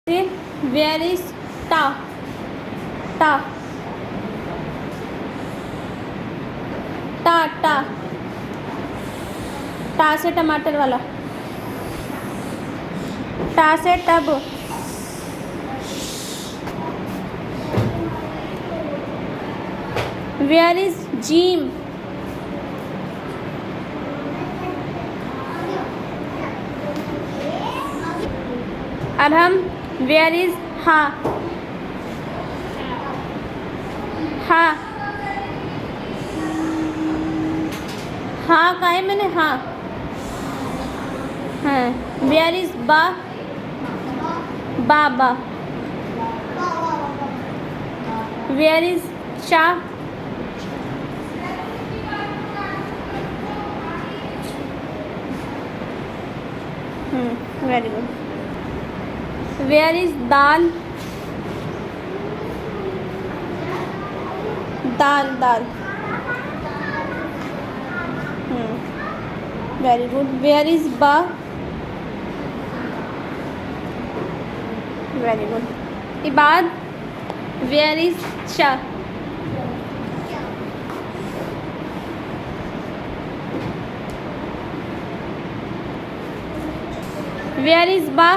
where is टा टा टा टा टा से टमाटर वाला, टा से टब, वेयर इज जिम, अब हम वेयर इज हा हा हाँ का है मैंने हाँ हाँ वेयर इज बा बा बा वेयर इज चा very good where is dal dal dal very good where is बा वेरी गुड इबाद वेयर इज चा वेयर इज बा